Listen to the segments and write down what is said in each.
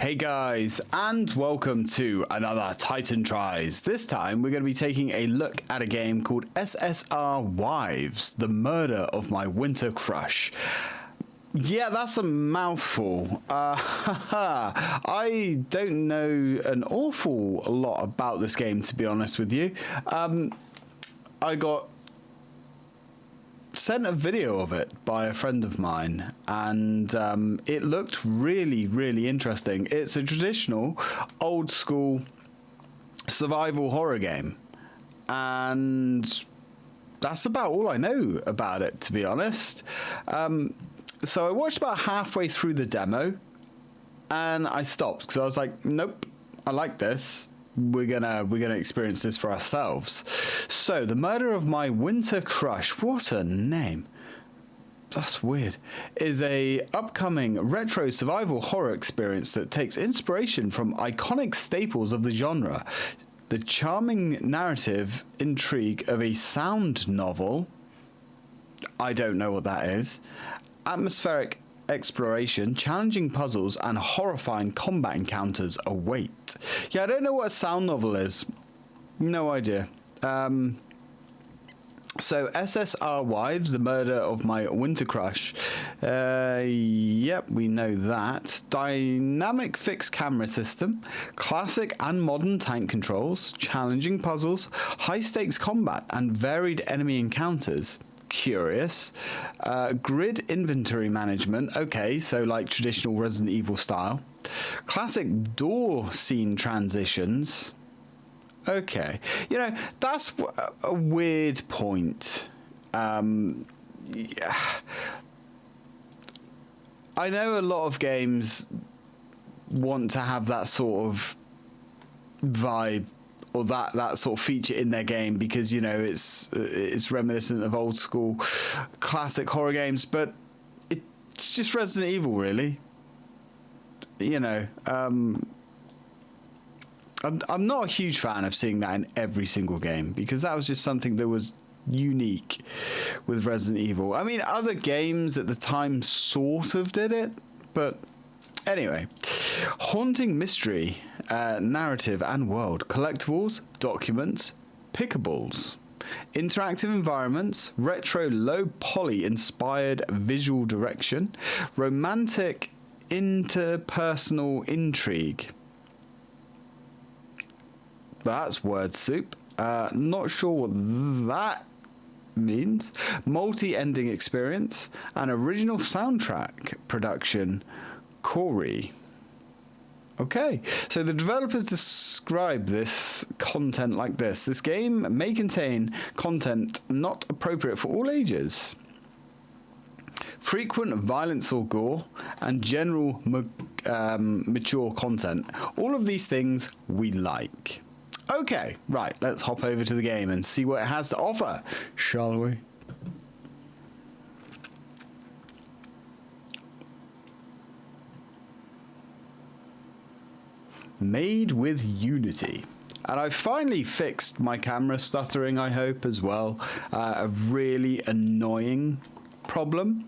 Hey guys, and welcome to another Titan Tries. This time we're going to be taking a look at a game called SSR Wives, The Murder of My Winter Crush. Yeah, that's a mouthful. I don't know an awful lot about this game, to be honest with you. I got sent a video of it by a friend of mine, and it looked really interesting. It's a traditional old school survival horror game, and that's about all I know about it, to be honest. So I watched about halfway through the demo and I stopped because I was like, nope, I like this. We're gonna experience this for ourselves. So, The Murder of My Winter Crush, what a name. That's weird. Is a upcoming retro survival horror experience that takes inspiration from iconic staples of the genre. The charming narrative intrigue of a sound novel. I don't know what that is. Atmospheric exploration, challenging puzzles, and horrifying combat encounters await. Yeah, I don't know what a sound novel is. No idea. So SSR Wives, The Murder of My Winter Crush. Yep, we know that. Dynamic fixed camera system, classic and modern tank controls, challenging puzzles, high stakes combat, and varied enemy encounters. Curious. Grid inventory management. Okay, so like traditional Resident Evil style. Classic door scene transitions. Okay, you know, that's a weird point. Yeah. I know a lot of games want to have that sort of vibe or that sort of feature in their game because, you know, it's reminiscent of old school classic horror games, but it's just Resident Evil, really. You know, I'm not a huge fan of seeing that in every single game because that was just something that was unique with Resident Evil. I mean, other games at the time sort of did it, but anyway. Haunting mystery, narrative and world, collectibles, documents, pickables, interactive environments, retro low poly inspired visual direction, romantic interpersonal intrigue. That's word soup. Not sure what that means. Multi-ending experience, an original soundtrack production, Corey. Okay, so the developers describe this content like this. This game may contain content not appropriate for all ages. Frequent violence or gore, and general mature content. All of these things we like. Okay, right, let's hop over to the game and see what it has to offer, shall we? Made with Unity. And I finally fixed my camera stuttering, I hope, as well. A really annoying problem.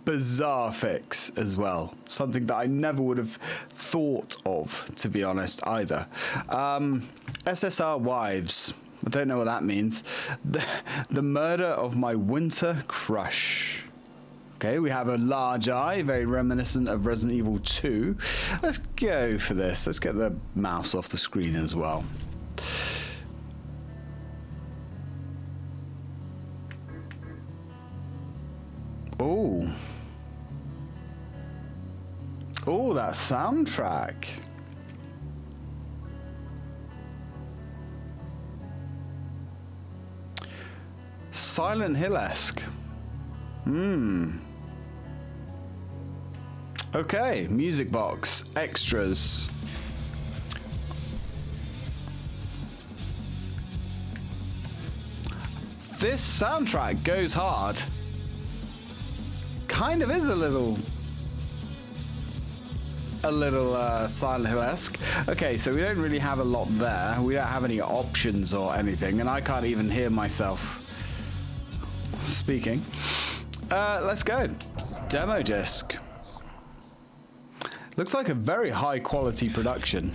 Bizarre fix as well. Something that I never would have thought of, to be honest, either. SSR Wives. I don't know what that means. The Murder of My Winter Crush. Okay, we have a large eye, very reminiscent of Resident Evil 2. Let's go for this. Let's get the mouse off the screen as well. Oh. Oh, that soundtrack. Silent Hill-esque. Okay, music box, extras. This soundtrack goes hard. Kind of is a little Silent Hill-esque. Okay, so we don't really have a lot there. We don't have any options or anything, and I can't even hear myself speaking. Let's go. Demo disc. Looks like a very high quality production.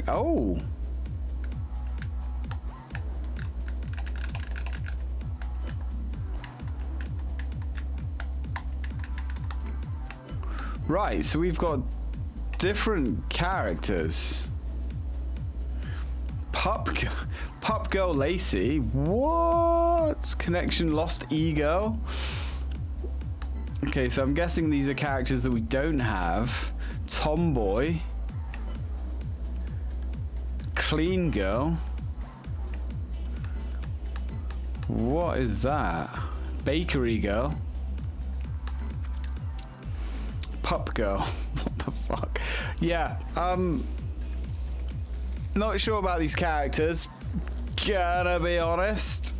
Oh! Right, so we've got different characters. Pup Girl Lacey. What? Connection lost ego. Okay, so I'm guessing these are characters that we don't have. Tomboy. Clean Girl. What is that? Bakery Girl. Pup Girl. What the fuck? Yeah, not sure about these characters. Gonna be honest.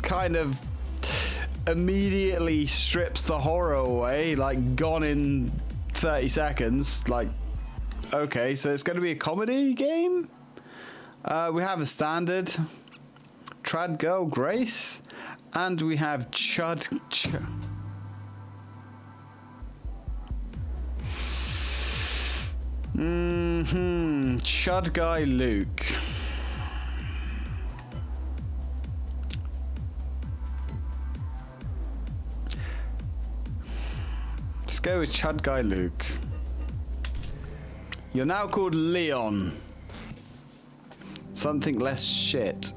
Kind of immediately strips the horror away, like gone in 30 seconds. Like, okay, so it's gonna be a comedy game? We have a standard. Trad Girl Grace. And we have Chud Guy Luke. Let's go with Chud Guy Luke. You're now called Leon. Something less shit.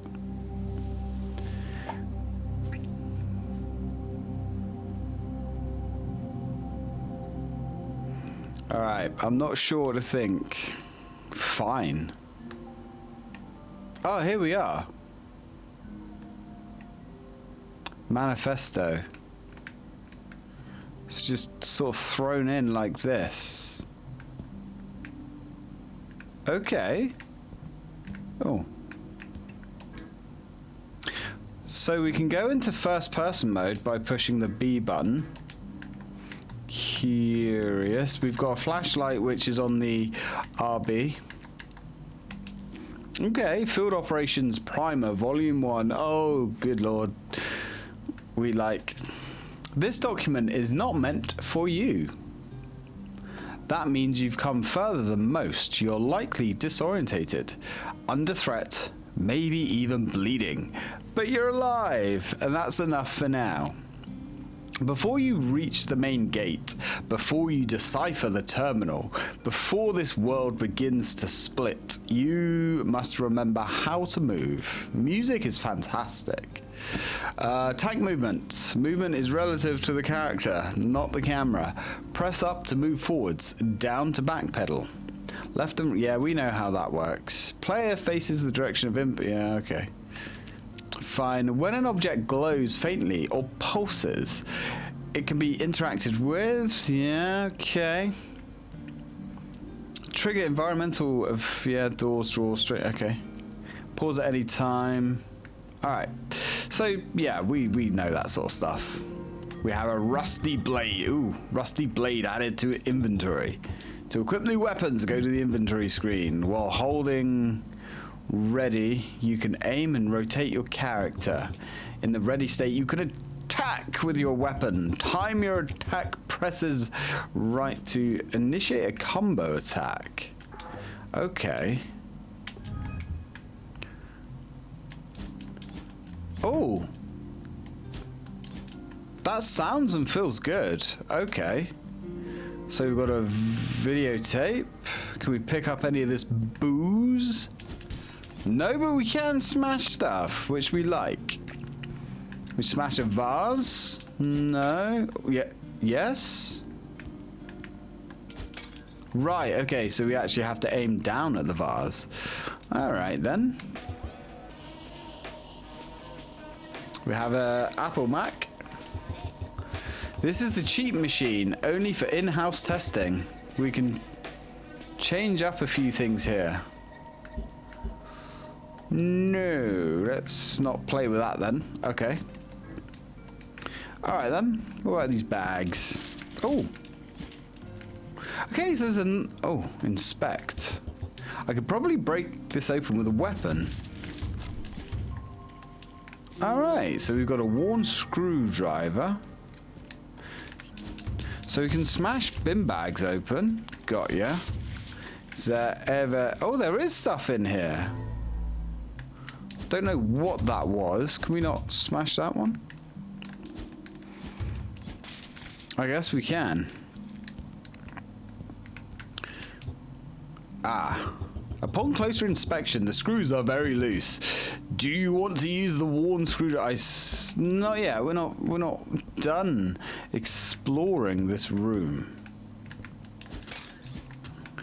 Alright, I'm not sure what to think. Fine. Oh, here we are. Manifesto. It's just sort of thrown in like this. Okay. Oh. So we can go into first person mode by pushing the B button. Curious. We've got a flashlight which is on the RB. Okay, Field Operations Primer, Volume 1. Oh, good lord. We like... This document is not meant for you. That means you've come further than most. You're likely disorientated, under threat, maybe even bleeding. But you're alive, and that's enough for now. Before you reach the main gate, before you decipher the terminal, before this world begins to split, you must remember how to move. Music is fantastic. Tank movement. Movement is relative to the character, not the camera. Press up to move forwards, down to backpedal. Left and... yeah, we know how that works. Player faces the direction of... yeah, okay. Fine. When an object glows faintly or pulses, it can be interacted with. Yeah, okay. Trigger environmental of... yeah, doors, drawers, straight. Okay. Pause at any time. Alright. So, yeah, we know that sort of stuff. We have a rusty blade. Ooh, rusty blade added to inventory. To equip new weapons, go to the inventory screen. While holding ready, you can aim and rotate your character. In the ready state, you can attack with your weapon. Time your attack presses right to initiate a combo attack. Okay. Oh. That sounds and feels good. Okay. So we've got a videotape. Can we pick up any of this booze? No, but we can smash stuff, which we like. We smash a vase? No. Yeah. Yes? Right, okay, so we actually have to aim down at the vase. Alright then. We have a Apple Mac. This is the cheap machine, only for in-house testing. We can change up a few things here. No, let's not play with that then. Okay. Alright then. What about these bags? Oh. Okay, so there's an... oh, inspect. I could probably break this open with a weapon. Alright, so we've got a worn screwdriver. So we can smash bin bags open. Got ya. Is there ever... Oh, there is stuff in here. Don't know what that was. Can we not smash that one? I guess we can. Ah. Upon closer inspection, the screws are very loose. Do you want to use the worn screwdriver? Not yet. We're not done exploring this room.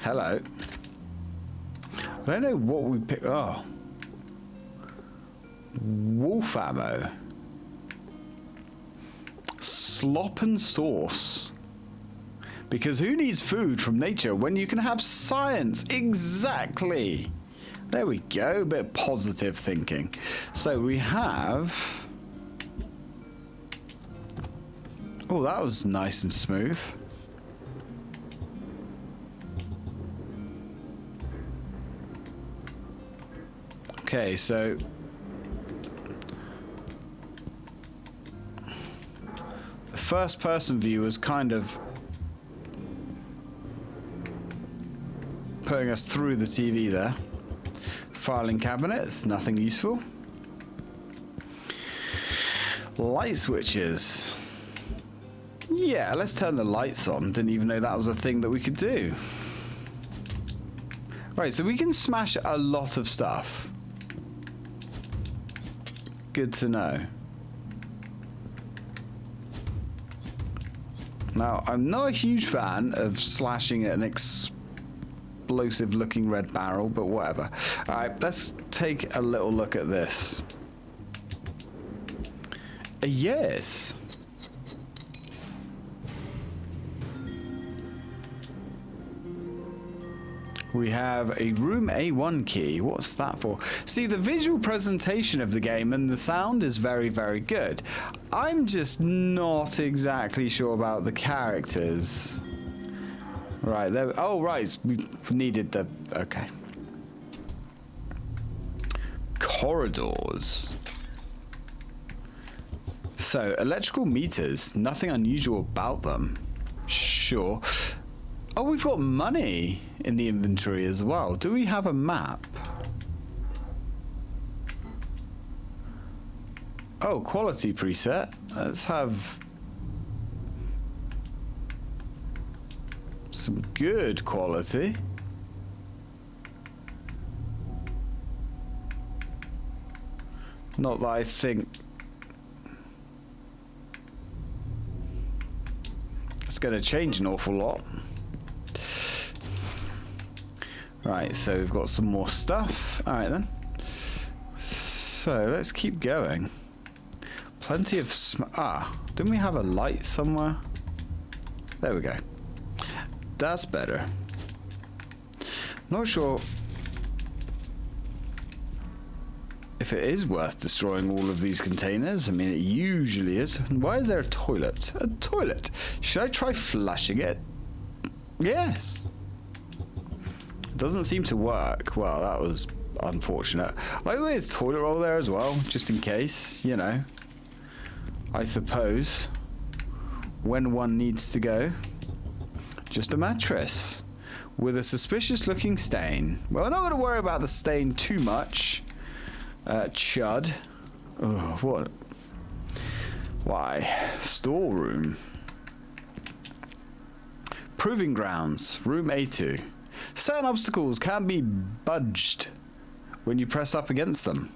Hello. I don't know what we picked. Oh. Wolf ammo. Slop and sauce. Because who needs food from nature when you can have science? Exactly. There we go. A bit of positive thinking. So we have... Oh, that was nice and smooth. Okay, so... the first person view was kind of... putting us through the TV there. Filing cabinets, nothing useful. Light switches. Yeah, let's turn the lights on. Didn't even know that was a thing that we could do. Right, so we can smash a lot of stuff. Good to know. Now, I'm not a huge fan of slashing at an explosive looking red barrel, but whatever. Alright, let's take a little look at this. Yes. We have a room A1 key. What's that for? See, the visual presentation of the game and the sound is very, very good. I'm just not exactly sure about the characters. Right, there. Oh, right. We needed the... Okay. Corridors. So, electrical meters. Nothing unusual about them. Sure. Oh, we've got money in the inventory as well. Do we have a map? Oh, quality preset. Let's have some good quality. Not that I think it's going to change an awful lot. Right, so we've got some more stuff. Alright then. So, let's keep going. Plenty of didn't we have a light somewhere? There we go. That's better. Not sure if it is worth destroying all of these containers. I mean, it usually is. Why is there a toilet? A toilet. Should I try flushing it? Yes. Doesn't seem to work. Well, that was unfortunate. Like the way it's toilet roll there as well, just in case, you know. I suppose when one needs to go. Just a mattress with a suspicious looking stain. Well, we're not going to worry about the stain too much. Chud. Oh, what? Why? Storeroom. Proving grounds. Room A2. Certain obstacles can be budged when you press up against them.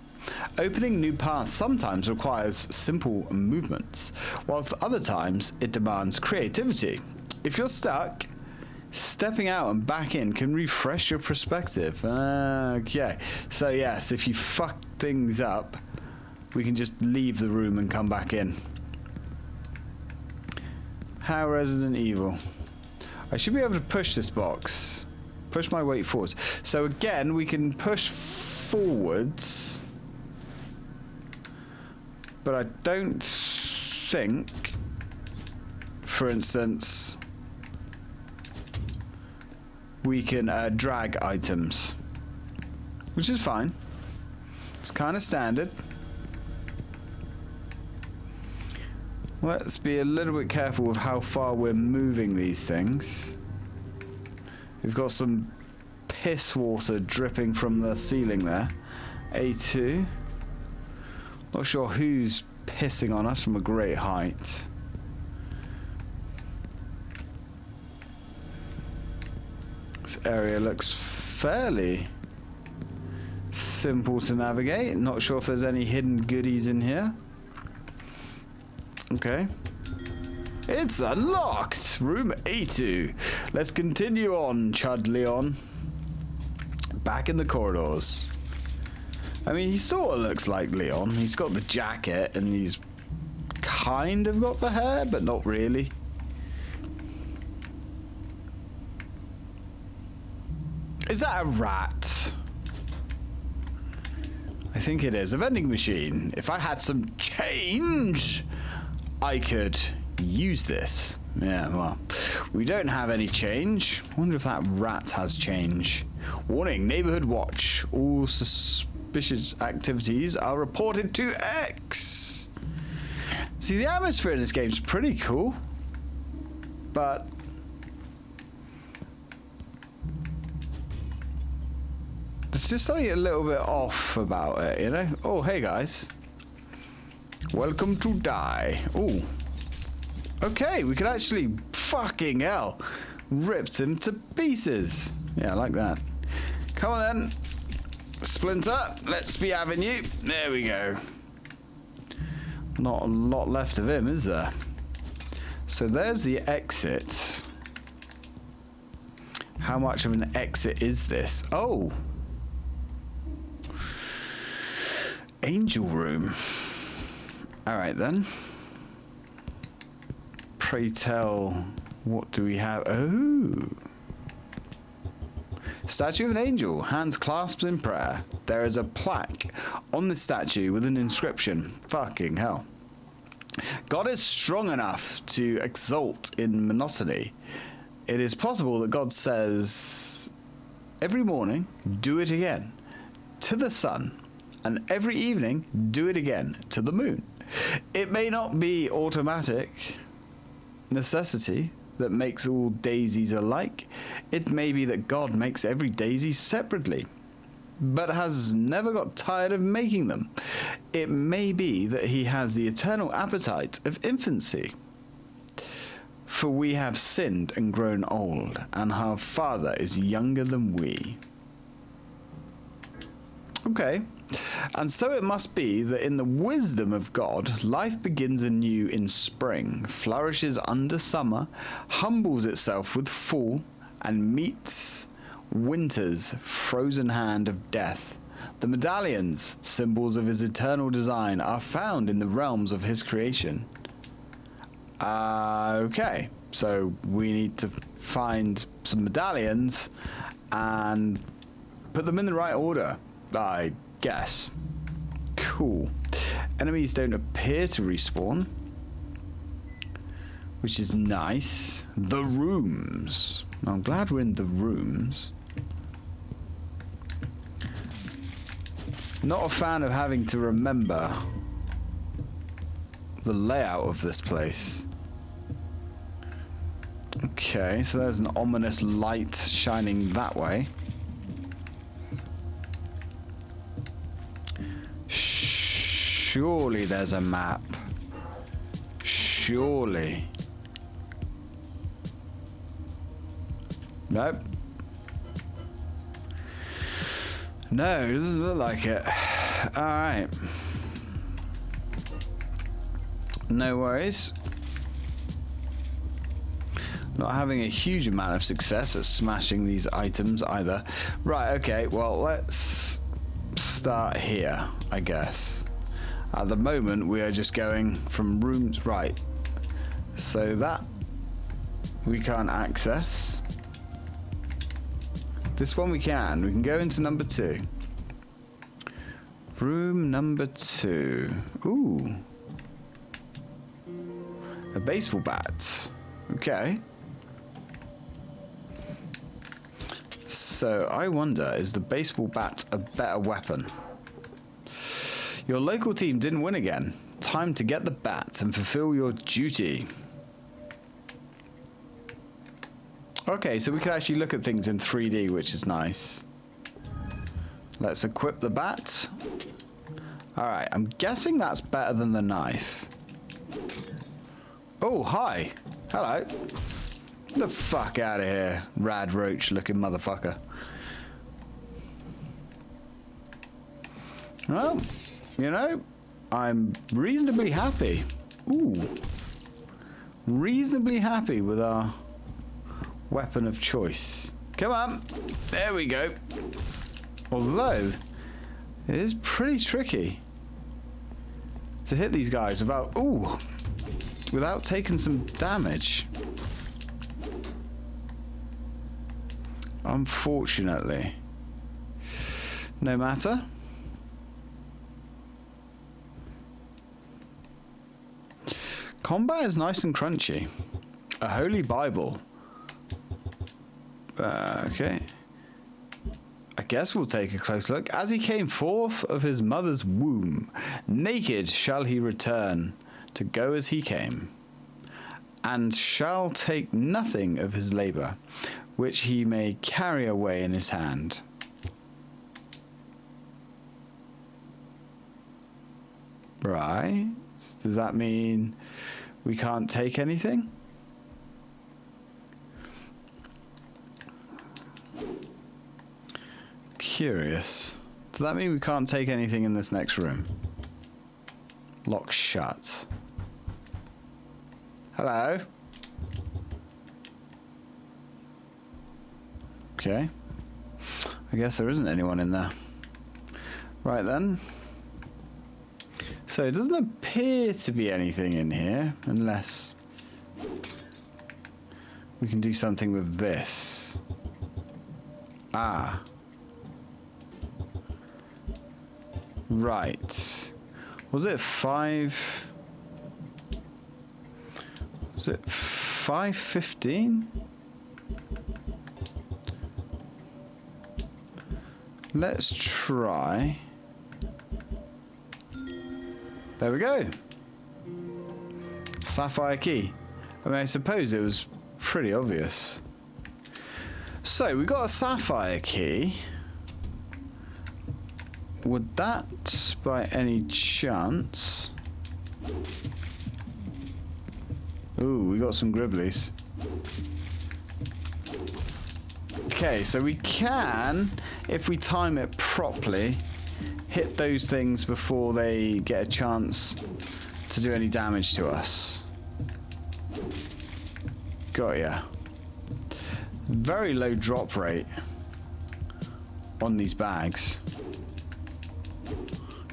Opening new paths sometimes requires simple movements, whilst other times it demands creativity. If you're stuck, stepping out and back in can refresh your perspective. Okay, so yes, if you fuck things up, we can just leave the room and come back in. How Resident Evil. I should be able to push this box. Push my weight forwards. So again, we can push forwards. But I don't think, for instance, we can drag items. Which is fine. It's kind of standard. Let's be a little bit careful with how far we're moving these things. We've got some piss water dripping from the ceiling there. A2. Not sure who's pissing on us from a great height. This area looks fairly simple to navigate. Not sure if there's any hidden goodies in here. Okay. It's unlocked! Room A2. Let's continue on, Chud Leon. Back in the corridors. I mean, he sort of looks like Leon. He's got the jacket and he's kind of got the hair, but not really. Is that a rat? I think it is. A vending machine. If I had some change, I could use this. Yeah, well, we don't have any change. I wonder if that rat has change. Warning, neighborhood watch. All suspicious activities are reported to X. See, the atmosphere in this game is pretty cool, but there's just something a little bit off about it, you know? Oh, hey guys. Welcome to die. Oh. Okay, we can actually, fucking hell, ripped into pieces. Yeah, I like that. Come on then. Splinter, let's be having you. There we go. Not a lot left of him, is there? So there's the exit. How much of an exit is this? Oh. Angel room. Alright then. Pray tell, what do we have? Oh. Statue of an angel, hands clasped in prayer. There is a plaque on the statue with an inscription. Fucking hell. God is strong enough to exult in monotony. It is possible that God says, every morning, do it again, to the sun, and every evening, do it again, to the moon. It may not be automatic necessity that makes all daisies alike. It may be that God makes every daisy separately, but has never got tired of making them. It may be that he has the eternal appetite of infancy. For we have sinned and grown old, and our Father is younger than we. Okay. And so it must be that in the wisdom of God, life begins anew in spring, flourishes under summer, humbles itself with fall, and meets winter's frozen hand of death. The medallions, symbols of his eternal design, are found in the realms of his creation. Okay, so we need to find some medallions and put them in the right order, I guess. Cool. Enemies don't appear to respawn, which is nice. The rooms. I'm glad we're in the rooms. Not a fan of having to remember the layout of this place. Okay, so there's an ominous light shining that way. Surely there's a map. Surely. Nope. No, it doesn't look like it. Alright. No worries. Not having a huge amount of success at smashing these items either. Right, okay, well, let's start here, I guess. At the moment, we are just going from rooms. Right. So that we can't access. This one we can. We can go into number 2. Room number 2. Ooh. A baseball bat. Okay. So I wonder, is the baseball bat a better weapon? Your local team didn't win again, Time to get the bat and fulfill your duty. Okay, so we can actually look at things in 3D, which is nice. Let's equip the bat. Alright, I'm guessing that's better than the knife. Oh, hi. Hello. Get the fuck out of here, rad roach looking motherfucker. Well, you know, I'm reasonably happy. Ooh. Reasonably happy with our weapon of choice. Come on. There we go. Although, it is pretty tricky to hit these guys without taking some damage. Unfortunately. No matter. Combat is nice and crunchy. A holy Bible. Okay. I guess we'll take a close look. As he came forth of his mother's womb, naked shall he return to go as he came, and shall take nothing of his labour, which he may carry away in his hand. Right. Does that mean we can't take anything? Curious. Does that mean we can't take anything in this next room? Lock shut. Hello? Okay. I guess there isn't anyone in there. Right then. So it doesn't appear to be anything in here, unless we can do something with this. Ah. Right. Was it 5? Was it 5:15? Let's try. There we go. Sapphire key. I mean, I suppose it was pretty obvious. So, we got a sapphire key. Would that, by any chance... Ooh, we got some gribblies. Okay, so we can, if we time it properly, hit those things before they get a chance to do any damage to us. Got ya. Very low drop rate on these bags.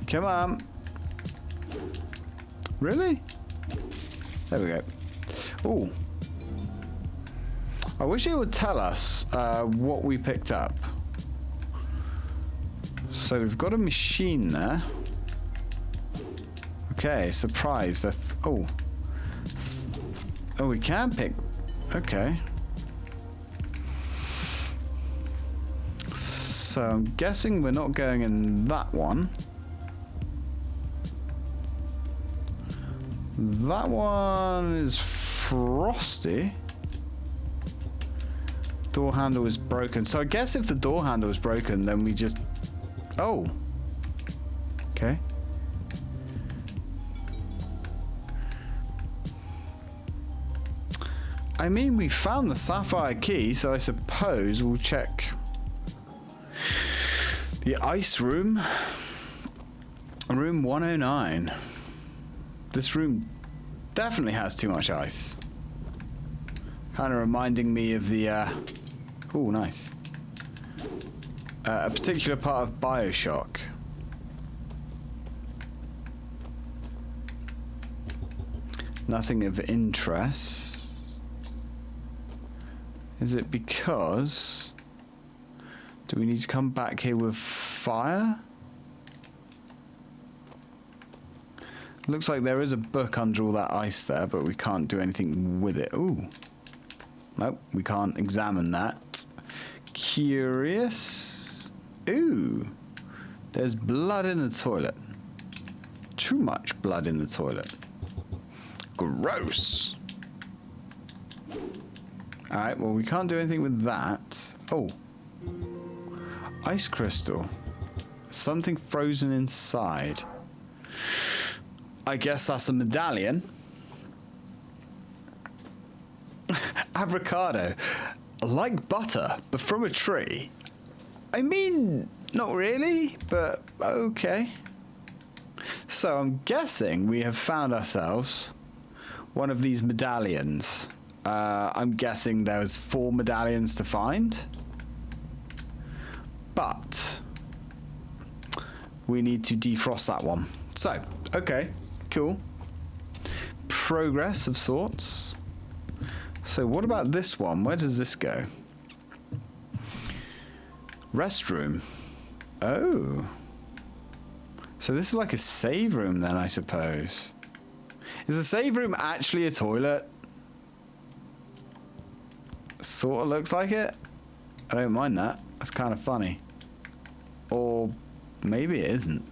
Come on. Really? There we go. Ooh. I wish it would tell us what we picked up. So we've got a machine there. Okay, surprise. Oh, we can pick. Okay. So I'm guessing we're not going in that one. That one is frosty. Door handle is broken. So I guess if the door handle is broken, then we just... Oh. Okay. I mean, we found the sapphire key, so I suppose we'll check the ice room. Room 109. This room definitely has too much ice. Kind of reminding me of the... oh, nice. A particular part of BioShock. Nothing of interest. Is it because... Do we need to come back here with fire? Looks like there is a book under all that ice there, but we can't do anything with it. Ooh. Nope, we can't examine that. Curious. Ooh. There's blood in the toilet. Too much blood in the toilet. Gross. Alright, well, we can't do anything with that. Oh. Ice crystal. Something frozen inside. I guess that's a medallion. Avocado. Like butter, but from a tree. I mean, not really, but okay. So I'm guessing we have found ourselves one of these medallions. I'm guessing there's 4 medallions to find. But we need to defrost that one. So, okay, cool. Progress of sorts. So what about this one? Where does this go? Restroom. Oh. So this is like a save room then, I suppose. Is the save room actually a toilet? Sort of looks like it. I don't mind that. That's kind of funny. Or maybe it isn't.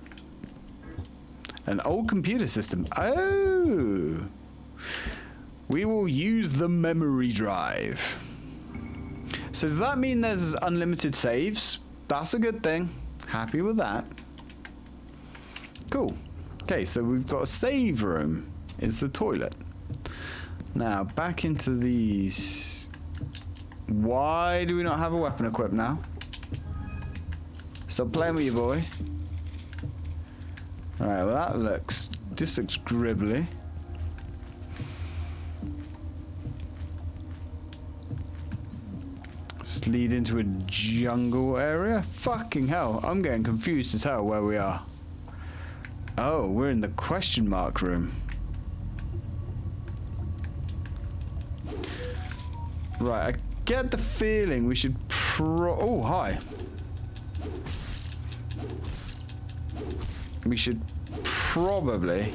An old computer system. Oh! We will use the memory drive. So does that mean there's unlimited saves? That's a good thing. Happy with that. Cool. Okay, so we've got a save room. Is the toilet. Now, back into these. Why do we not have a weapon equipped now? Stop playing with you, boy. Alright, well this looks gribbly. Let's lead into a jungle area. Fucking hell, I'm getting confused as hell where we are. Oh, we're in the question mark room. Right, I get the feeling we should oh, hi. We should probably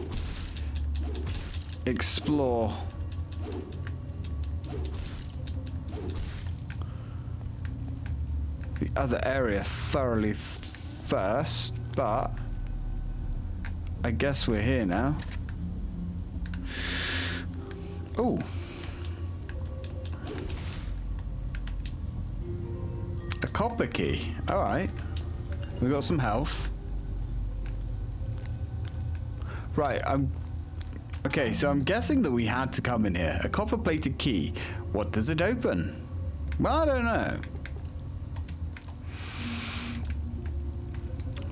explore the other area thoroughly first, but I guess we're here now. Oh. A copper key. Alright. We got some health. Right, okay, so I'm guessing that we had to come in here. A copper-plated key. What does it open? Well, I don't know.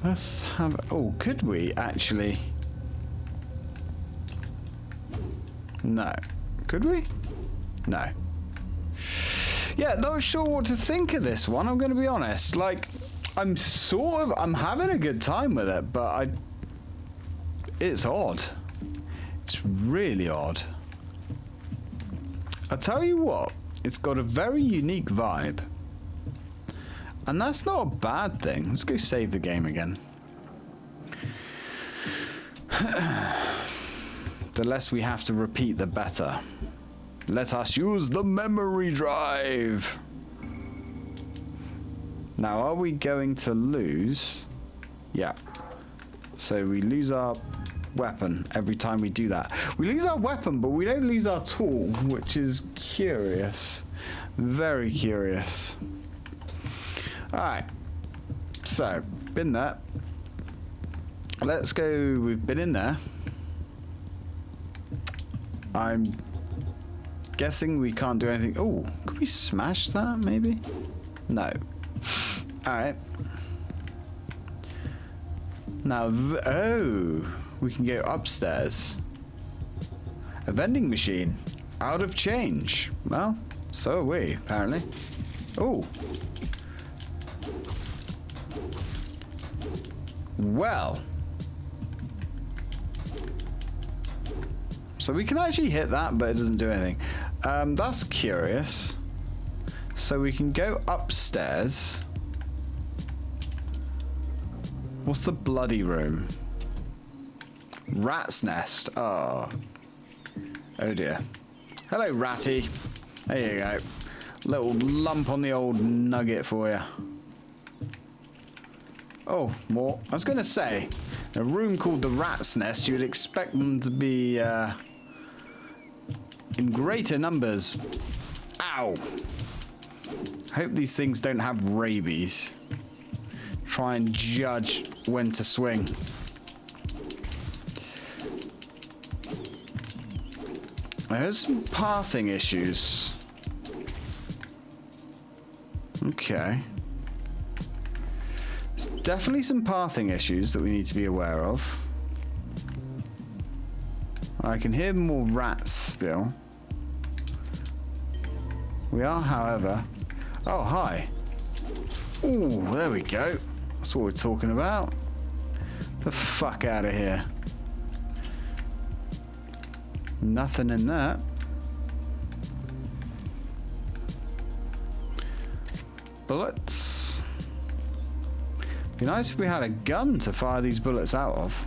Let's have... Oh, could we actually... No. Could we? No. Yeah, not sure what to think of this one, I'm going to be honest. Like, I'm having a good time with it, but it's odd. It's really odd. I tell you what, it's got a very unique vibe. And that's not a bad thing. Let's go save the game again. The less we have to repeat, the better. Let us use the memory drive. Now, are we going to lose? Yeah. So we lose our weapon every time we do that. We lose our weapon, but we don't lose our tool, which is curious. Very curious. Alright. So, been there. Let's go. We've been in there. I'm guessing we can't do anything. Oh, could we smash that maybe? No. Alright. Now, oh, we can go upstairs. A vending machine. Out of change. Well, so are we, apparently. Oh. Well. So we can actually hit that, but it doesn't do anything. That's curious. So we can go upstairs. What's the bloody room? Rat's nest. Oh. Oh dear. Hello, Ratty. There you go. Little lump on the old nugget for you. Oh, more. I was going to say, A room called the Rat's Nest, you would expect them to be in greater numbers. Ow! I hope these things don't have rabies. Try and judge when to swing. There's some pathing issues. Okay. There's definitely some pathing issues that we need to be aware of. I can hear more rats still. We are, however... Oh, hi. Ooh, there we go. That's what we're talking about. The fuck out of here. Nothing in that. Bullets. Be nice if we had a gun to fire these bullets out of.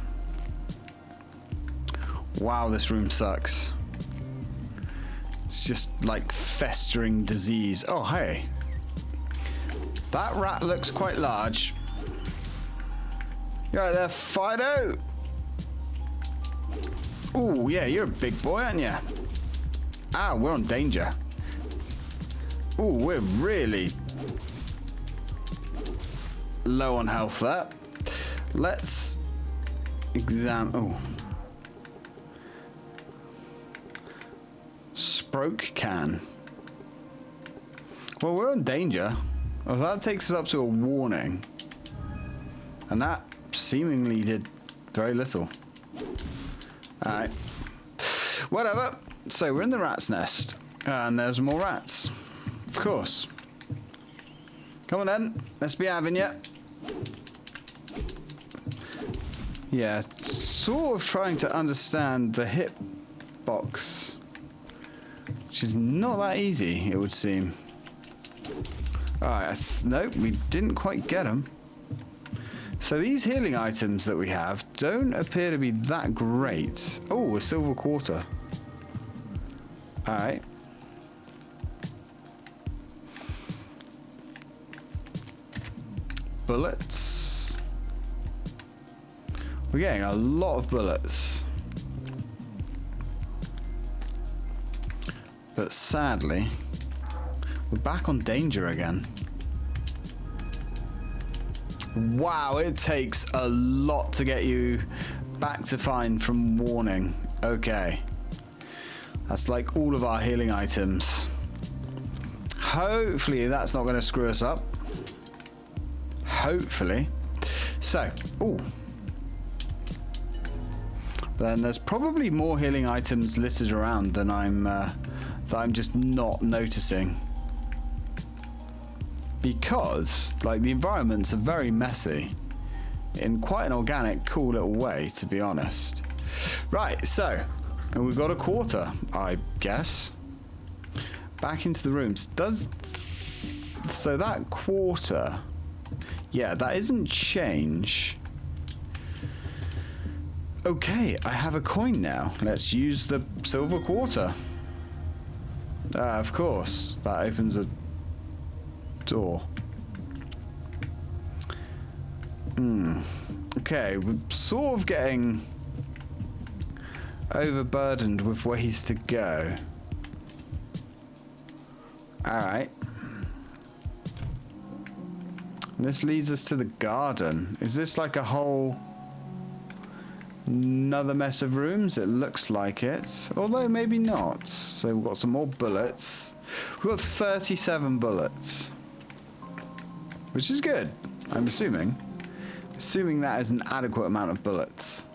Wow, this room sucks. It's just like festering disease. Oh, hey. That rat looks quite large. You're right there, Fido. Ooh, yeah, you're a big boy, aren't you? Ah, we're on danger. Ooh, we're really low on health there. Let's examine... Oh. Sproke can. Well, we're on danger. Well, that takes us up to a warning. And that seemingly did very little. Alright. Whatever. So we're in the rat's nest. And there's more rats. Of course. Come on then. Let's be having you. Yeah, sort of trying to understand the hit box. Which is not that easy, it would seem. Alright, nope, we didn't quite get them. So these healing items that we have don't appear to be that great. Oh, a silver quarter. Alright. Bullets. We're getting a lot of bullets. But sadly, we're back on danger again. Wow, it takes a lot to get you back to fine from warning. Okay. That's like all of our healing items. Hopefully that's not going to screw us up. Hopefully. So, ooh. Then there's probably more healing items littered around than I'm just not noticing. Because, like, the environments are very messy in quite an organic, cool little way, to be honest. Right, so, and we've got a quarter, I guess. Back into the rooms. So that quarter, yeah, that isn't change. Okay, I have a coin now. Let's use the silver quarter. Of course, that opens a door. Okay, we're sort of getting overburdened with ways to go. Alright. This leads us to the garden. Is this like a whole another mess of rooms? It looks like it. Although maybe not. So we've got some more bullets. We've got 37 bullets. Which is good, I'm assuming. Assuming that is an adequate amount of bullets.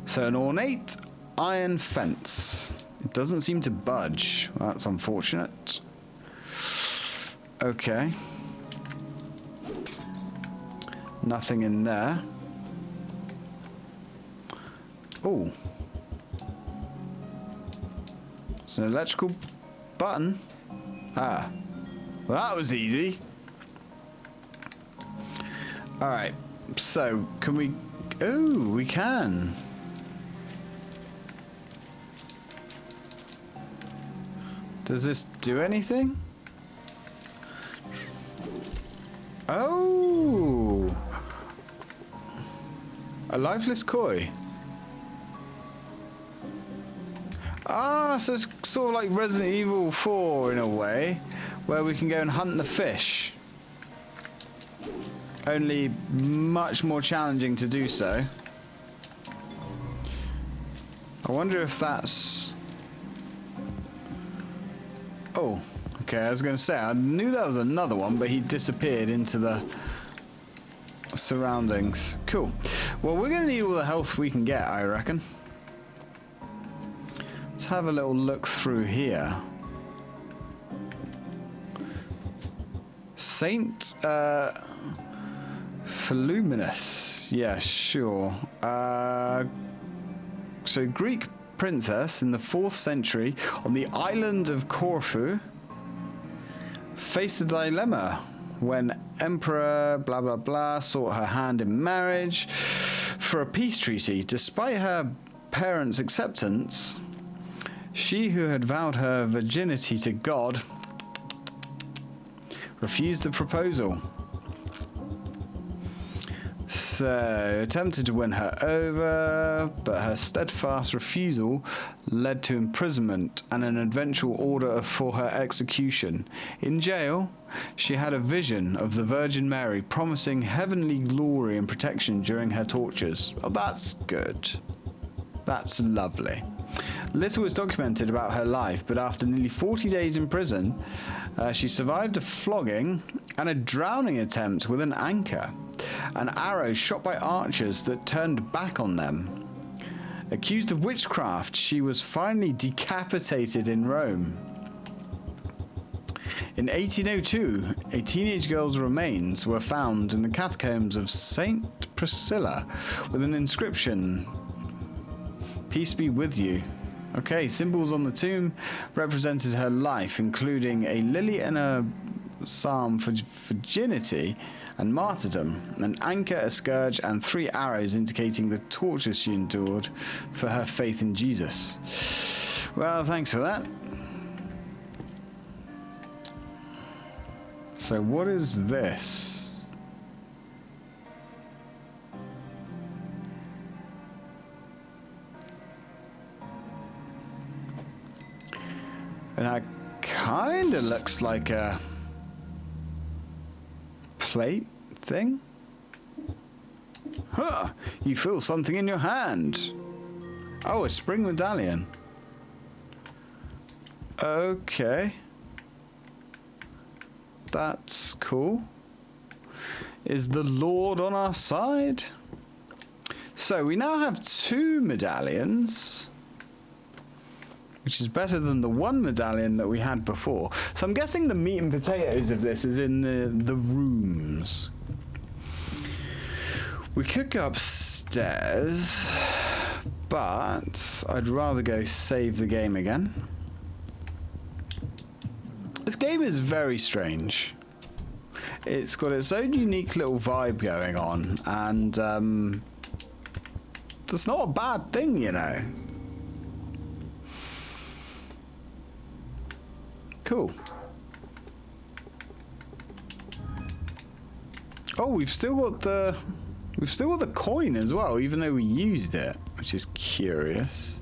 So an ornate iron fence. It doesn't seem to budge. Well, that's unfortunate. Okay. Nothing in there. Oh. It's an electrical button. Ah. Well, that was easy. Alright. So, can we... Oh, we can. Does this do anything? Oh. A lifeless koi. Ah, so it's sort of like Resident Evil 4 in a way, where we can go and hunt the fish. Only much more challenging to do so. I wonder if that's... Oh, okay, I was going to say, I knew that was another one, but he disappeared into the surroundings. Cool. Well, we're going to need all the health we can get, I reckon. Let's have a little look through here. Saint Philuminus. Yeah, sure. So Greek princess in the 4th century on the island of Corfu faced a dilemma when Emperor blah blah blah sought her hand in marriage for a peace treaty. Despite her parents' acceptance, she who had vowed her virginity to God refused the proposal. So, attempted to win her over, but her steadfast refusal led to imprisonment and an eventual order for her execution. In jail, she had a vision of the Virgin Mary promising heavenly glory and protection during her tortures. Oh, that's good. That's lovely. Little is documented about her life, but after nearly 40 days in prison, she survived a flogging and a drowning attempt with an anchor, and arrows shot by archers that turned back on them. Accused of witchcraft, she was finally decapitated in Rome. In 1802, a teenage girl's remains were found in the catacombs of St. Priscilla with an inscription, "Peace be with you." Okay, symbols on the tomb represented her life, including a lily and a psalm for virginity and martyrdom, an anchor, a scourge, and 3 arrows indicating the torture she endured for her faith in Jesus. Well, thanks for that. So what is this? And that kind of looks like a plate thing. Huh! You feel something in your hand. Oh, a spring medallion. Okay. That's cool. Is the Lord on our side? So we now have 2 medallions, which is better than the 1 medallion that we had before. So I'm guessing the meat and potatoes of this is in the rooms. We could go upstairs, but I'd rather go save the game again. This game is very strange. It's got its own unique little vibe going on, and that's not a bad thing, you know. Cool. Oh, we've still got the coin as well, even though we used it, which is curious.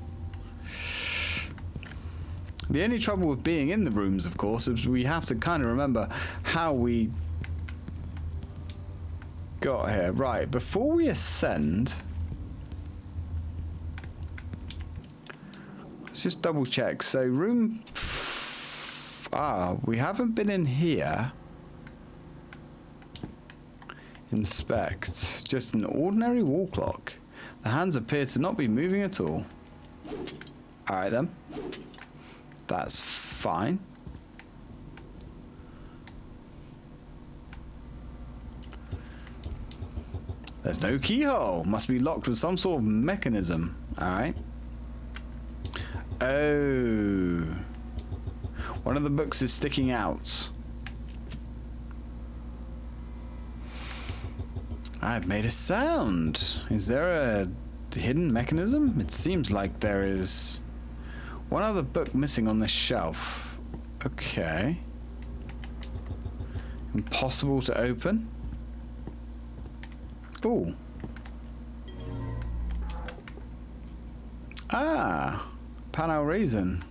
The only trouble with being in the rooms, of course, is we have to kind of remember how we got here. Right, before we ascend, let's just double check. So room... we haven't been in here. Inspect. Just an ordinary wall clock. The hands appear to not be moving at all. Alright then. That's fine. There's no keyhole. Must be locked with some sort of mechanism. Alright. Oh. One of the books is sticking out. I've made a sound. Is there a hidden mechanism? It seems like there is. One other book missing on this shelf. Okay. Impossible to open. Ooh. Ah, panel Ryzen.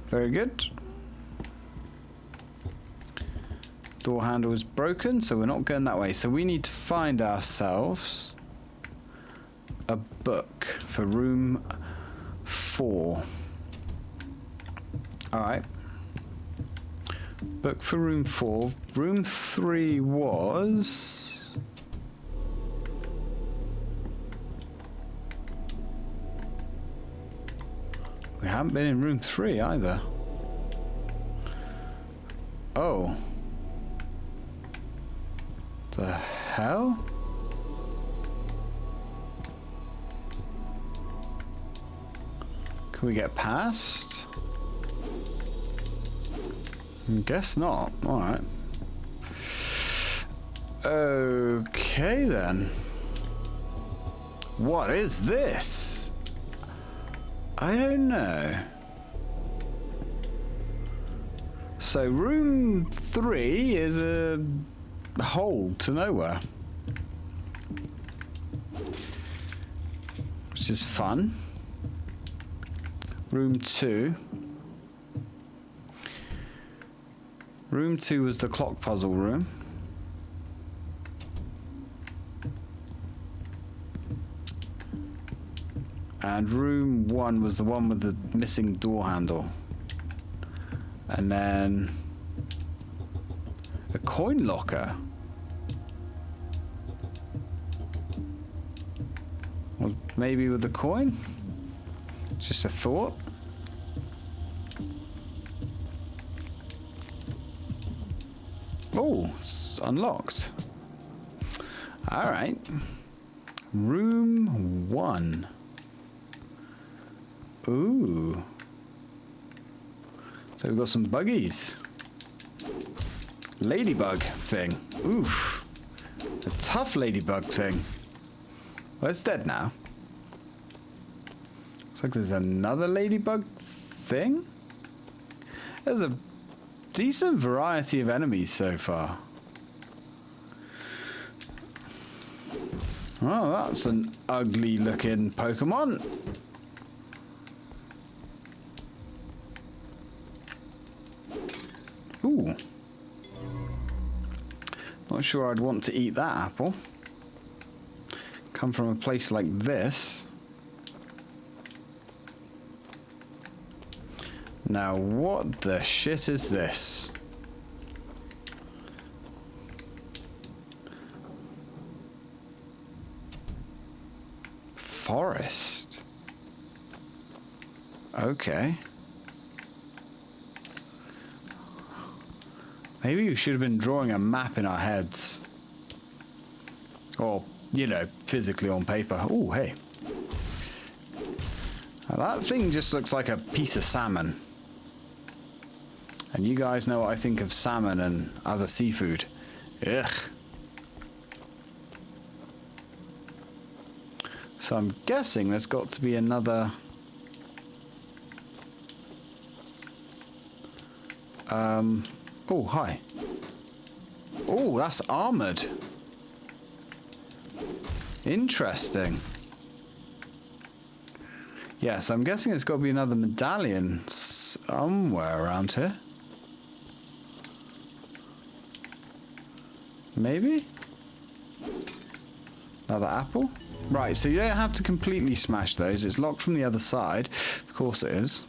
Very good. Door handle is broken, so we're not going that way. So we need to find ourselves a book for room 4. Alright. Book for room 4. Room 3 was... We haven't been in room 3 either. Oh. The hell? Can we get past? Guess not. Alright. Okay then. What is this? I don't know. So room 3 is a hole to nowhere. Which is fun. Room 2. Room 2 was the clock puzzle room. And room 1 was the one with the missing door handle. And then a coin locker. Well, maybe with a coin? Just a thought. Oh, it's unlocked. All right. Room 1. Ooh. So we've got some buggies. Ladybug thing. Oof. A tough ladybug thing. Well, it's dead now. Looks like there's another ladybug thing. There's a decent variety of enemies so far. Oh, that's an ugly looking Pokemon. Ooh. Not sure I'd want to eat that apple. Come from a place like this. Now, what the shit is this? Forest. Okay. Maybe we should have been drawing a map in our heads. Or, you know, physically on paper. Oh, hey. Now that thing just looks like a piece of salmon. And you guys know what I think of salmon and other seafood. Ugh. So I'm guessing there's got to be another... Oh, hi. Oh, that's armored. Interesting. Yes, I'm guessing it's got to be another medallion somewhere around here. Maybe? Another apple? Right, so you don't have to completely smash those. It's locked from the other side. Of course it is.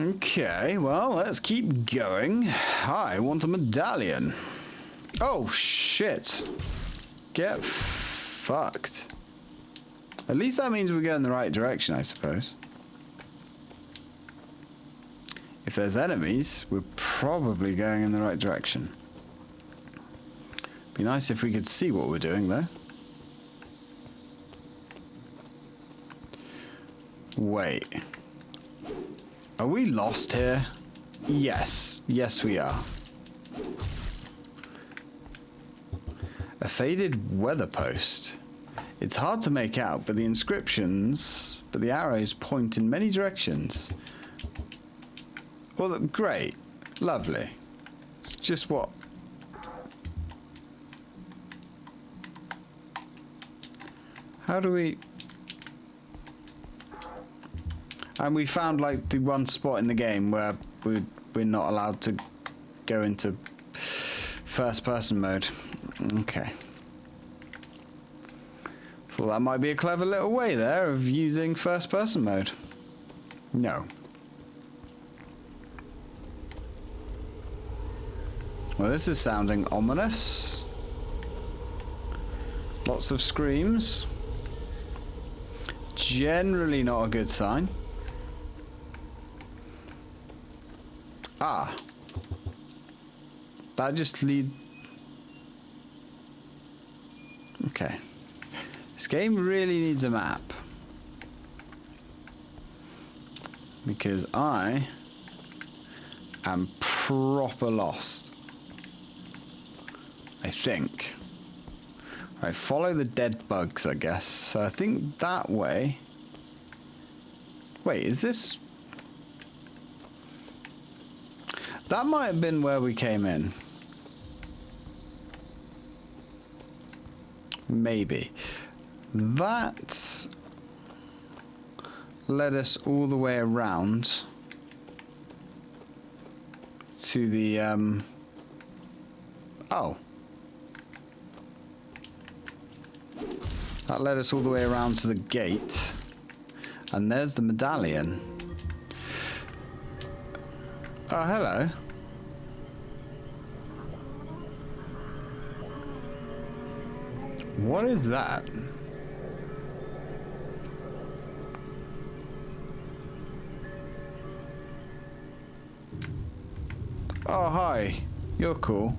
Okay, well, let's keep going. I want a medallion. Oh, shit. Get fucked. At least that means we're going in the right direction, I suppose. If there's enemies, we're probably going in the right direction. Be nice if we could see what we're doing, though. Wait. Are we lost here? Yes. Yes, we are. A faded weather post. It's hard to make out, but the inscriptions, but the arrows point in many directions. Well, great. Lovely. It's just what... How do we... And we found like the one spot in the game where we're not allowed to go into first person mode. Okay. Thought that might be a clever little way there of using first person mode. No. Well, this is sounding ominous. Lots of screams. Generally not a good sign. Ah. That just lead... Okay. This game really needs a map. Because I am proper lost. I think. Right, follow the dead bugs, I guess. So I think that way... Wait, is this... That might have been where we came in. Maybe. That led us all the way around to the oh. That led us all the way around to the gate. And there's the medallion. Oh, hello. What is that? Oh, hi. You're cool.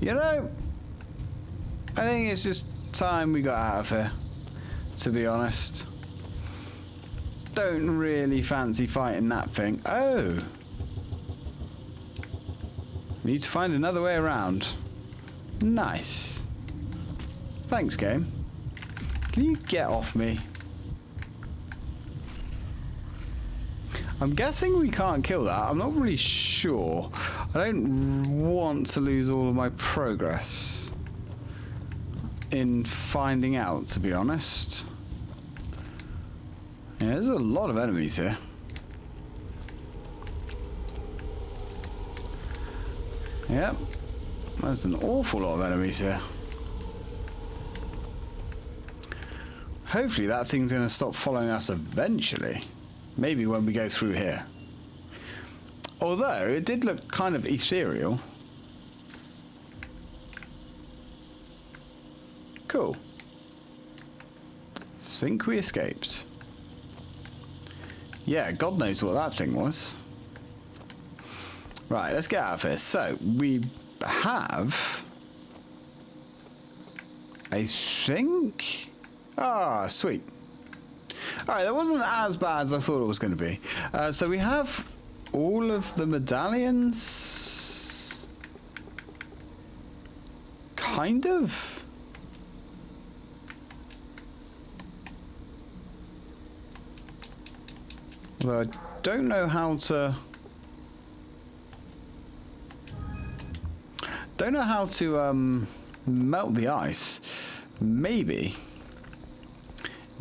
You know, I think it's just time we got out of here, to be honest. Don't really fancy fighting that thing. Oh. Need to find another way around. Nice. Thanks, game. Can you get off me? I'm guessing we can't kill that. I'm not really sure. I don't want to lose all of my progress in finding out, to be honest. Yeah, there's a lot of enemies here. Yep. There's an awful lot of enemies here. Hopefully that thing's going to stop following us eventually. Maybe when we go through here. Although, it did look kind of ethereal. Cool. Think we escaped. Yeah, God knows what that thing was. Right, let's get out of here. So, we have... I think... Ah, sweet. Alright, that wasn't as bad as I thought it was going to be. So we have all of the medallions. Kind of. Although I don't know how to... Don't know how to melt the ice. Maybe...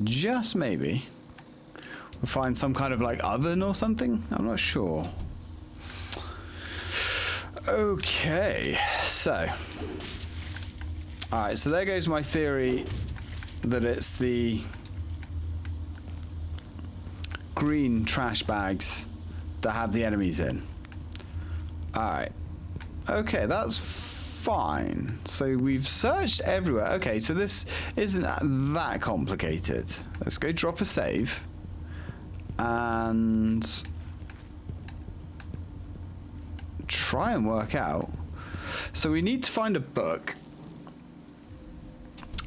Just maybe we'll find some kind of like oven or something. I'm not sure. Okay, so alright, so there goes my theory that it's the green trash bags that have the enemies in. Alright, okay, that's fine. So we've searched everywhere. Okay, so this isn't that complicated. Let's go drop a save and try and work out. So we need to find a book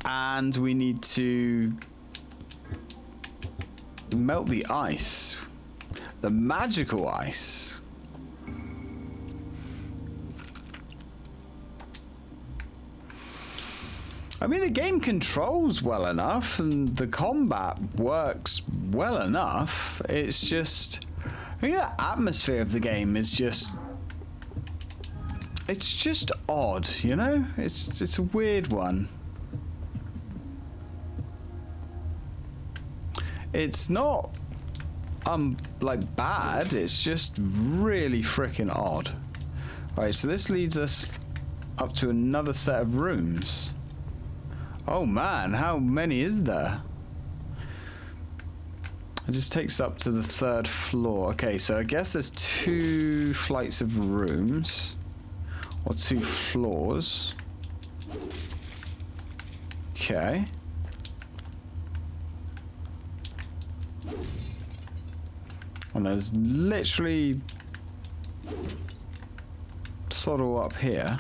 and we need to melt the ice, the magical ice. I mean, the game controls well enough and the combat works well enough. It's just, I think the atmosphere of the game is just, it's just odd, you know? It's a weird one. It's not like bad, it's just really freaking odd. Alright, so this leads us up to another set of rooms. Oh man, how many is there? It just takes up to the 3rd floor. Okay, so I guess there's 2 flights of rooms. Or 2 floors. Okay. And there's literally sort of up here.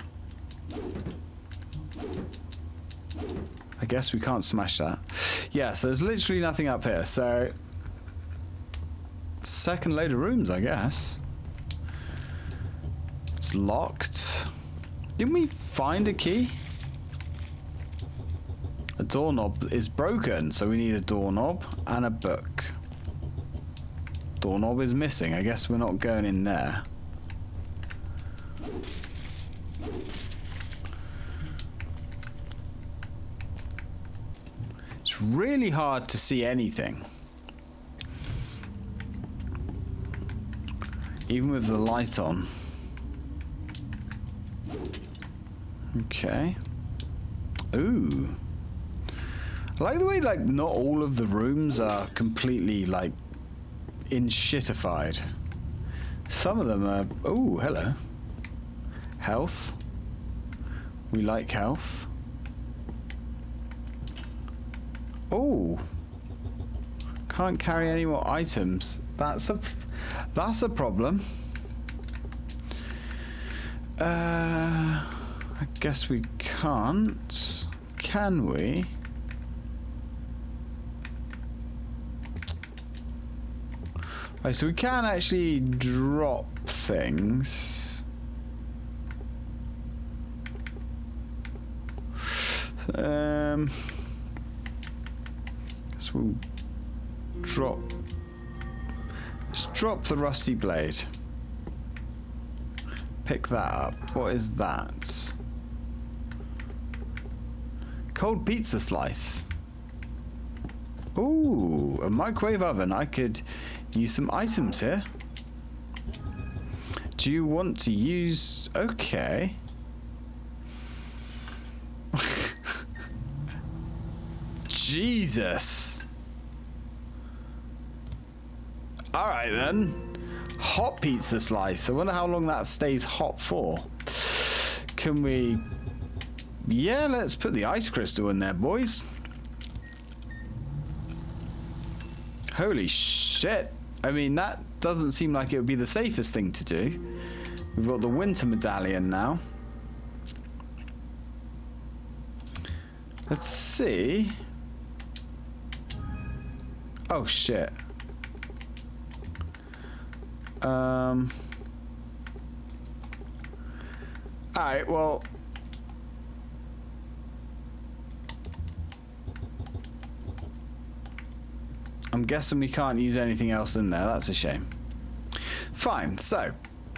I guess we can't smash that. Yeah, so there's literally nothing up here. So, 2nd load of rooms, I guess. It's locked. Didn't we find a key? A doorknob is broken, so we need a doorknob and a book. Doorknob is missing. I guess we're not going in there. It's really hard to see anything. Even with the light on. Okay. Ooh. I like the way, like, not all of the rooms are completely, like, shitified. Some of them are... Ooh, hello. Health. We like health. Ooh. Can't carry any more items. That's a problem. I guess we can't. Can we? Right, so we can actually drop things. Guess we'll drop. Let's drop the rusty blade. Pick that up. What is that? Cold pizza slice. Ooh, a microwave oven. I could use some items here. Do you want to use... Okay. Jesus. Alright then. Hot pizza slice. I wonder how long that stays hot for. Can we... Yeah, let's put the ice crystal in there, boys. Holy shit. I mean, that doesn't seem like it would be the safest thing to do. We've got the winter medallion now. Let's see. Oh, shit. Alright, well... I'm guessing we can't use anything else in there. That's a shame. Fine. So,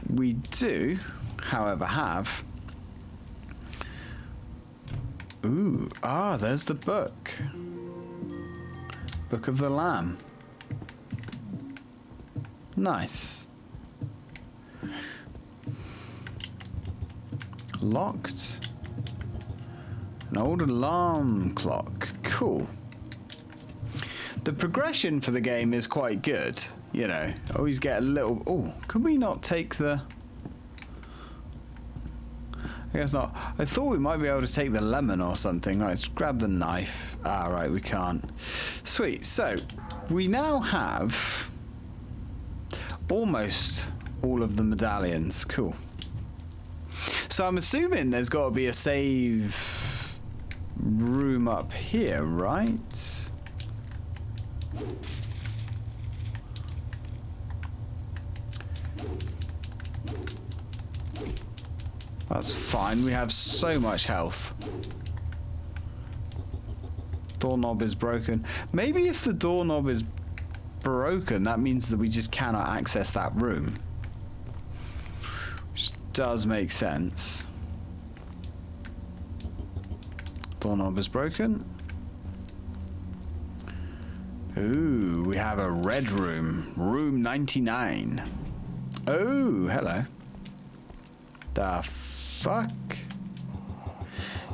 we do, however, have... Ooh. Ah, there's the book. Book of the Lamb. Nice. Locked. An old alarm clock. Cool. The progression for the game is quite good, you know. Always get a little... Oh, could we not take the... I guess not. I thought we might be able to take the lemon or something. Right, let's grab the knife. Ah, right, we can't. Sweet. So, we now have almost all of the medallions. Cool. So I'm assuming there's got to be a save room up here, right? That's fine. We have so much health. Doorknob is broken. Maybe if the doorknob is broken, that means that we just cannot access that room. Which does make sense. Doorknob is broken. Ooh, we have a red room. Room 99. Oh, hello. The fuck?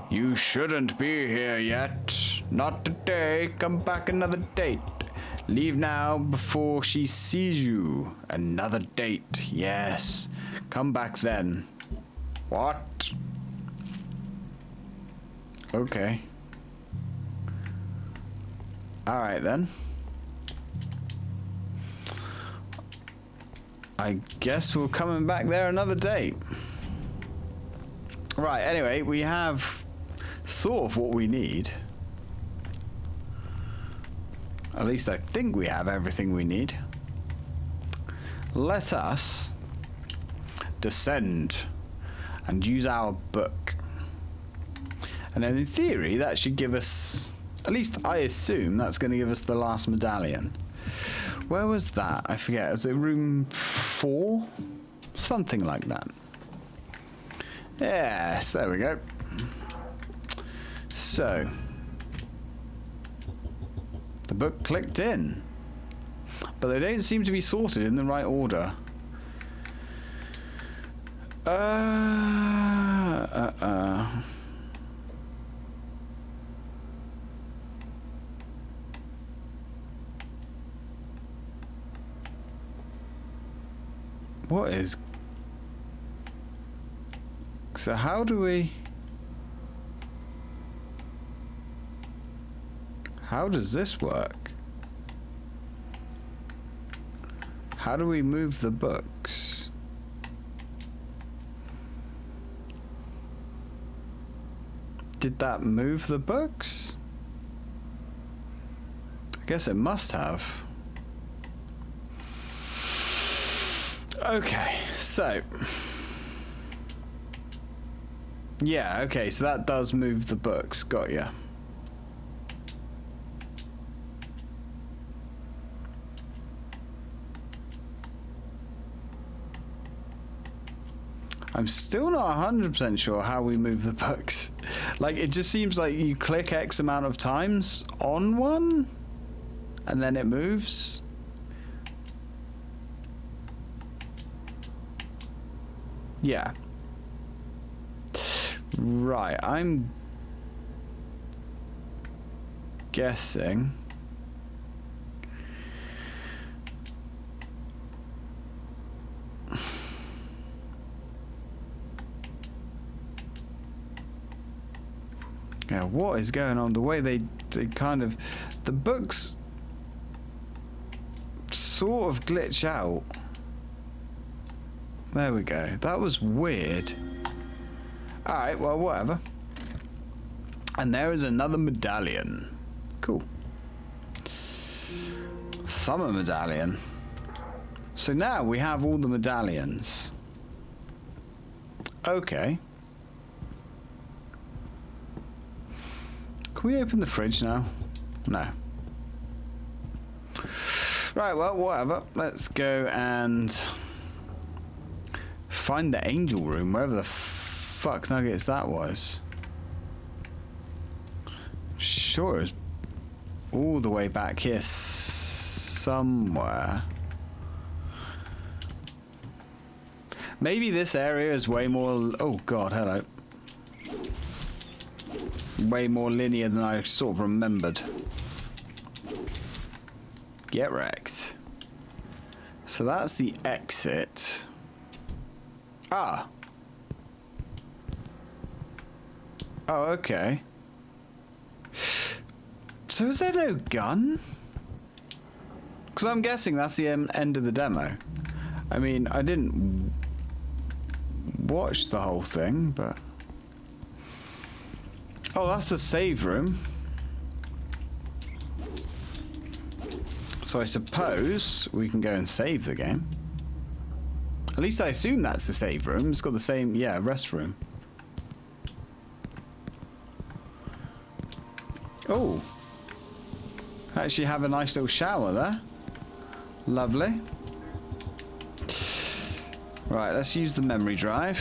You shouldn't be here yet. Not today. Come back another date. Leave now before she sees you. Another date. Yes. Come back then. What? Okay. Alright then. I guess we're coming back there another date. Right, anyway, we have sort of what we need. At least I think we have everything we need. Let us descend and use our book. And then in theory, that should give us, at least I assume, that's going to give us the last medallion. Where was that? I forget. Was it room 4? Something like that. Yes, there we go. So, the book clicked in, but they don't seem to be sorted in the right order. What is... So how do we... How does this work? How do we move the books? Did that move the books? I guess it must have. Okay, so... Yeah, okay, so that does move the books. Got ya. I'm still not 100% sure how we move the books. Like, it just seems like you click X amount of times on one, and then it moves. Yeah. Right, I'm guessing... Yeah, what is going on? The way they kind of... The books sort of glitch out. There we go. That was weird. Alright, well, whatever. And there is another medallion. Cool. Summer medallion. So now we have all the medallions. Okay. Can we open the fridge now? No. Right, well, whatever. Let's go and find the angel room, wherever the fuck nuggets that was. Sure, it's all the way back here somewhere. Maybe this area is way more... Oh, God, hello. Way more linear than I sort of remembered. Get wrecked. So that's the exit. Ah. Oh, okay. So is there no gun? Because I'm guessing that's the end of the demo. I mean, I didn't watch the whole thing, but... Oh, that's the save room. So I suppose we can go and save the game. At least I assume that's the save room. It's got the same, yeah, rest room. Oh. Actually have a nice little shower there. Lovely. Right, let's use the memory drive.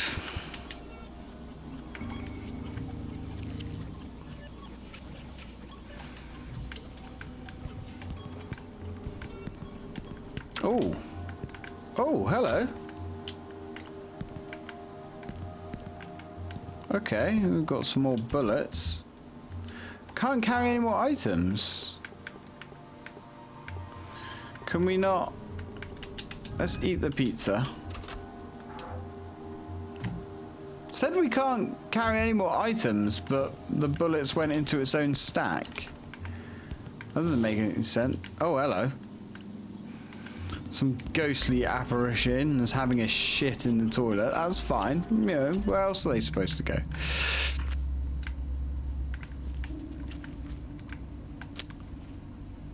Oh. Oh, hello. Okay, we've got some more bullets. Can't carry any more items. Can we not? Let's eat the pizza. Said we can't carry any more items, but the bullets went into its own stack. That doesn't make any sense. Oh, hello. Some ghostly apparition is having a shit in the toilet. That's fine. You know, where else are they supposed to go?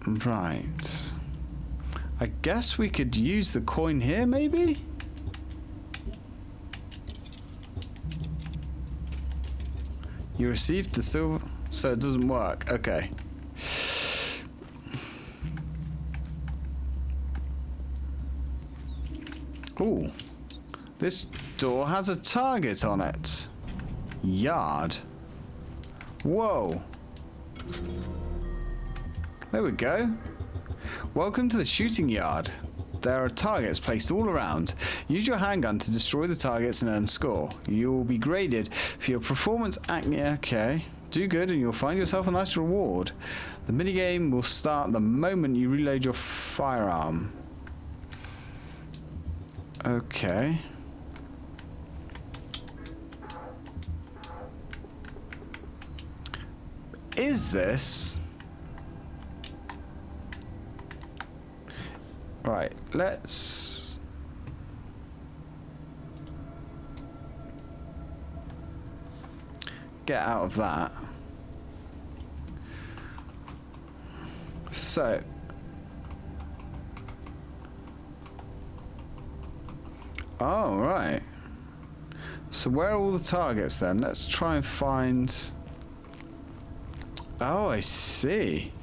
Right. I guess we could use the coin here, maybe? You received the silver, so it doesn't work. Okay. Ooh. This door has a target on it. Yard. Whoa. There we go. Welcome to the shooting yard. There are targets placed all around. Use your handgun to destroy the targets and earn score. You will be graded for your performance okay. Do good and you'll find yourself a nice reward. The minigame will start the moment you reload your firearm. Okay. Is this... Right, let's... get out of that. So... Oh, right. So where are all the targets then? Let's try and find... Oh, I see.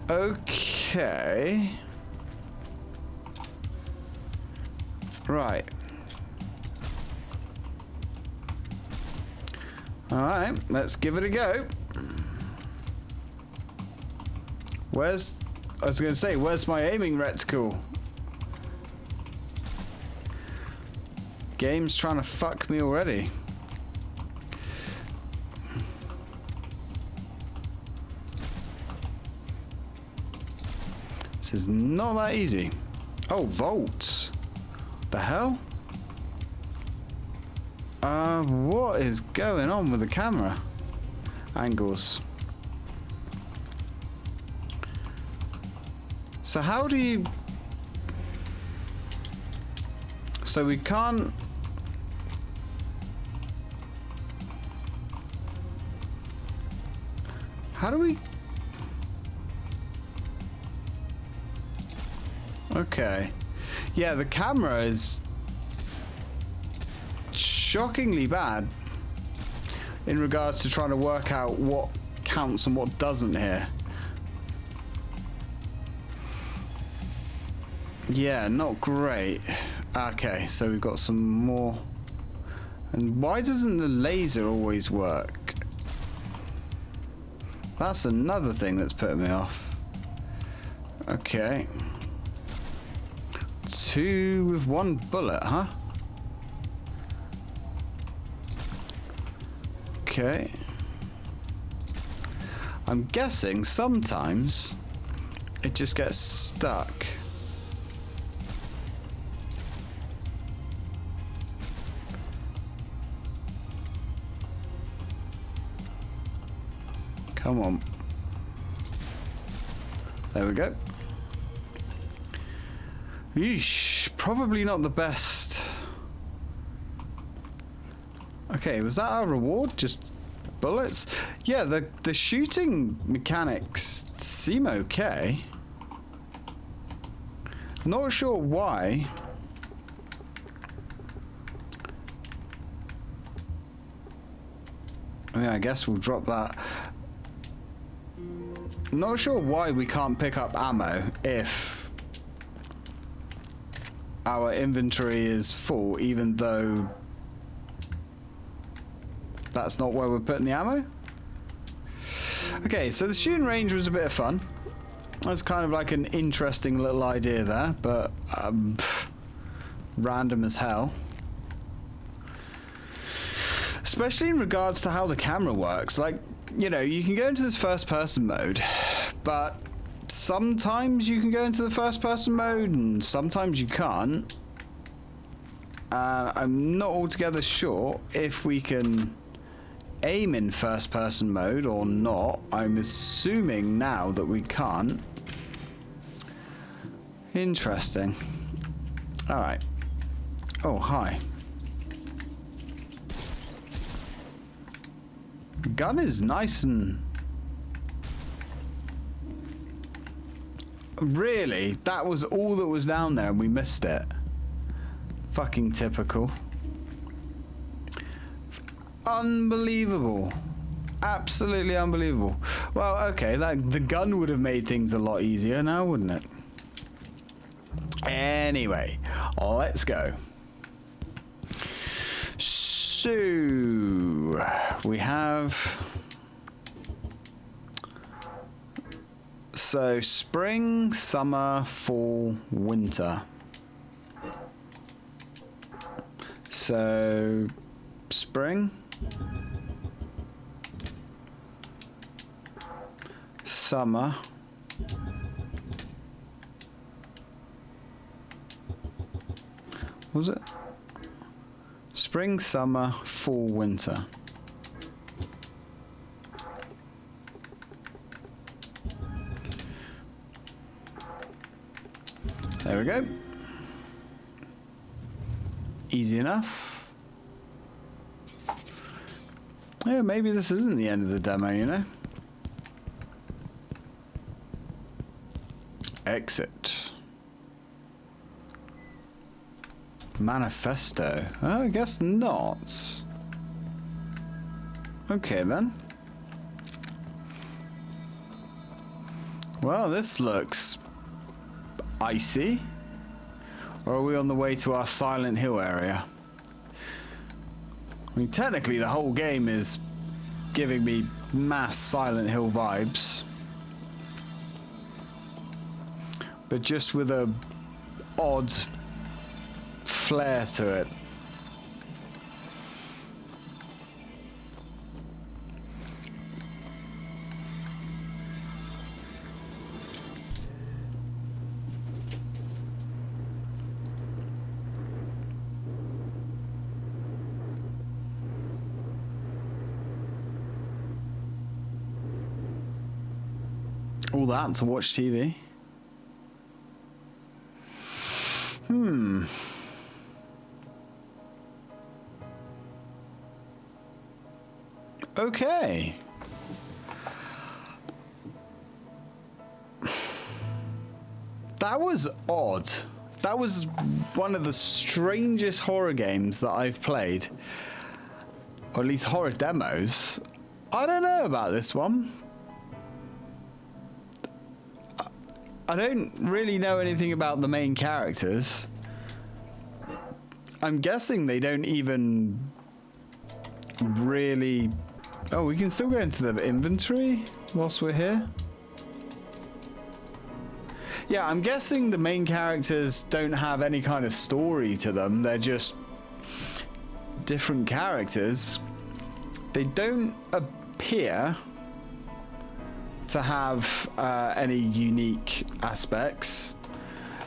Okay. Right. Alright, let's give it a go. Where's... I was going to say, where's my aiming reticle? Game's trying to fuck me already. This is not that easy. Oh, volts. The hell? What is going on with the camera? Angles. So how do you... So we can't... How do we... Okay. Yeah, the camera is shockingly bad in regards to trying to work out what counts and what doesn't here. Yeah, not great. Okay, so we've got some more. And why doesn't the laser always work? That's another thing that's putting me off. Okay. 2 with 1 bullet, huh? Okay. I'm guessing sometimes it just gets stuck. Come on. There we go. Yeesh, probably not the best. Okay, was that our reward? Just bullets? Yeah, the shooting mechanics seem okay. Not sure why. I mean, I guess we'll drop that. Not sure why we can't pick up ammo if our inventory is full, even though that's not where we're putting the ammo. Okay, so the shooting range was a bit of fun. That's kind of like an interesting little idea there, but random as hell. Especially in regards to how the camera works. Like, you know, you can go into this first person mode, but sometimes you can go into the first person mode and sometimes you can't. I'm not altogether sure if we can aim in first person mode or not. I'm assuming now that we can't. Interesting. Alright. Oh, hi. Gun is nice and... Really? That was all that was down there and we missed it. Fucking typical. Unbelievable. Absolutely unbelievable. Well, okay, the gun would have made things a lot easier now, wouldn't it? Anyway, let's go. So, we have... So, spring, summer, fall, winter. So, spring, summer, what was it? Spring, summer, fall, winter. There we go. Easy enough. Yeah, maybe this isn't the end of the demo, you know? Exit. Manifesto. Oh, I guess not. Okay, then. Well, this looks icy. Or are we on the way to our Silent Hill area? I mean, technically the whole game is giving me mass Silent Hill vibes. But just with a odd flair to it. All that to watch TV? Okay. That was odd. That was one of the strangest horror games that I've played. Or at least horror demos. I don't know about this one. I don't really know anything about the main characters. I'm guessing they don't even really... Oh, we can still go into the inventory whilst we're here. Yeah, I'm guessing the main characters don't have any kind of story to them. They're just different characters. They don't appear to have any unique aspects,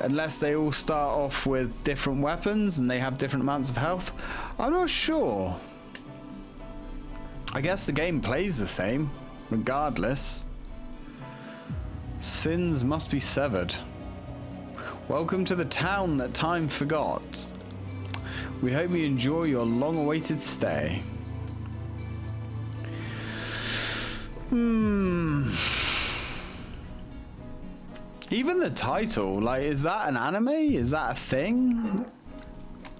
unless they all start off with different weapons and they have different amounts of health. I'm not sure. I guess the game plays the same, regardless. Sins must be severed. Welcome to the town that time forgot. We hope you enjoy your long-awaited stay. Even the title, like, is that an anime? Is that a thing?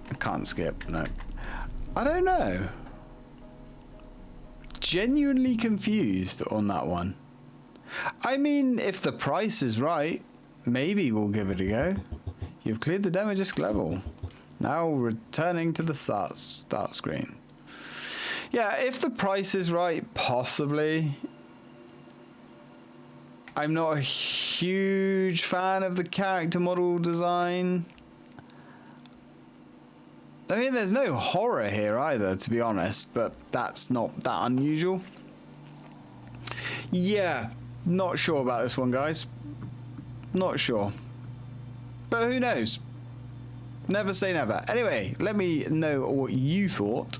I can't skip, no. I don't know. Genuinely confused on that one. I mean, if the price is right, maybe we'll give it a go. You've cleared the demo disc level. Now returning to the start screen. Yeah, if the price is right, possibly. I'm not a huge fan of the character model design. I mean, there's no horror here either, to be honest, but that's not that unusual. Yeah, not sure about this one, guys. Not sure. But who knows? Never say never. Anyway, let me know what you thought.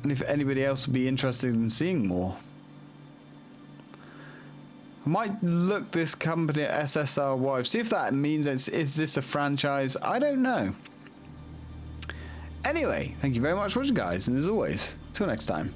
And if anybody else would be interested in seeing more. I might look this company at SSR Wives, see if that means is this a franchise? I don't know. Anyway, thank you very much for watching, guys, and as always, till next time.